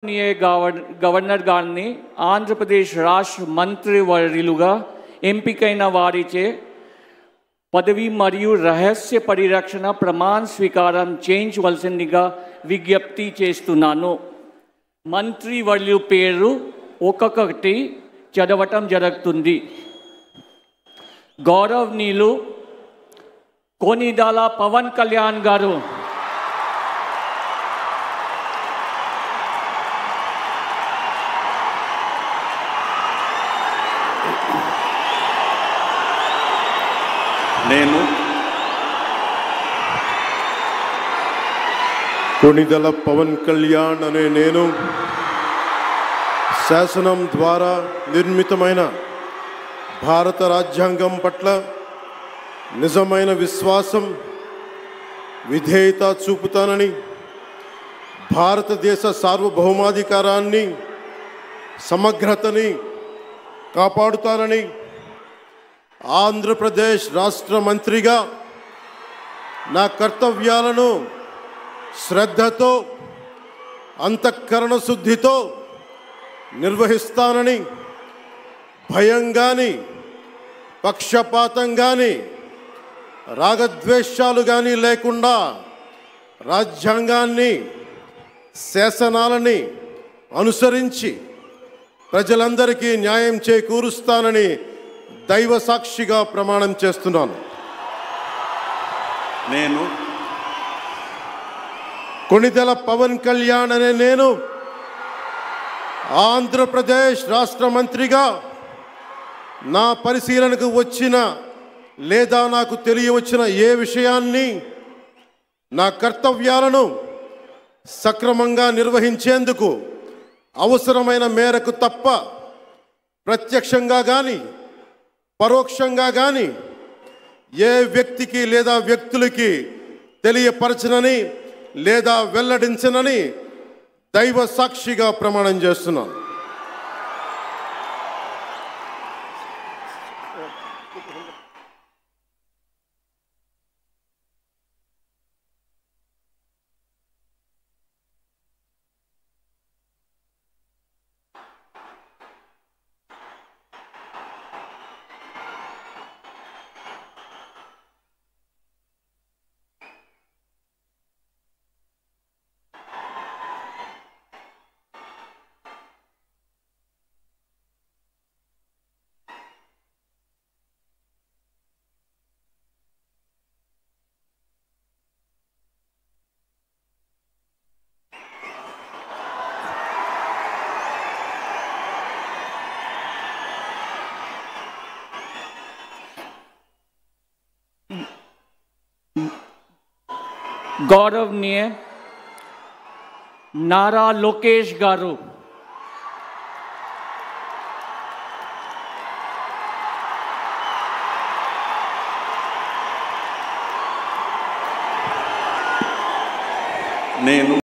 Governor గారిని ఆంధ్రప్రదేశ్ రాష్ట్ర మంత్రివర్యులుగా ఎంపికైన వారిచే పదవి మరియు రహస్య పరిరక్షణ ప్రమాణ స్వీకారం చేయించవలసిందిగా విజ్ఞప్తి చేస్తున్నాను. మంత్రివర్యుల పేరు ఒక్కొక్కటి చదవటం జరుగుతుంది. గౌరవనీయులు కొనిదెల పవన్ కళ్యాణ్ గారు, నేను కొనిదెల పవన్ కళ్యాణ్ అనే నేను శాసనం ద్వారా నిర్మితమైన భారత రాజ్యాంగం పట్ల నిజమైన విశ్వాసం, విధేయత చూపుతానని, భారతదేశ సార్వభౌమాధికారాన్ని, సమగ్రతని కాపాడుతానని, ఆంధ్రప్రదేశ్ రాష్ట్ర మంత్రిగా నా కర్తవ్యాలను శ్రద్ధతో, అంతఃకరణ శుద్ధితో నిర్వహిస్తానని, భయం కానీ, పక్షపాతం కానీ, రాగద్వేషాలు కానీ లేకుండా రాజ్యాంగాన్ని, శాసనాలని అనుసరించి ప్రజలందరికీ న్యాయం చేకూరుస్తానని దైవ సాక్షిగా ప్రమాణం చేస్తున్నాను. నేను కొనిదెల పవన్ కళ్యాణ్ అనే నేను ఆంధ్రప్రదేశ్ రాష్ట్ర మంత్రిగా నా పరిశీలనకు వచ్చిన లేదా నాకు తెలియవచ్చిన ఏ విషయాన్ని, నా కర్తవ్యాలను సక్రమంగా నిర్వహించేందుకు అవసరమైన మేరకు తప్ప ప్రత్యక్షంగా కానీ పరోక్షంగా కానీ ఏ వ్యక్తికి లేదా వ్యక్తులకి తెలియపరచనని లేదా వెల్లడించనని దైవ సాక్షిగా ప్రమాణం చేస్తున్నాను. గౌరవనీయ నారా లోకేష్ గారు, నేను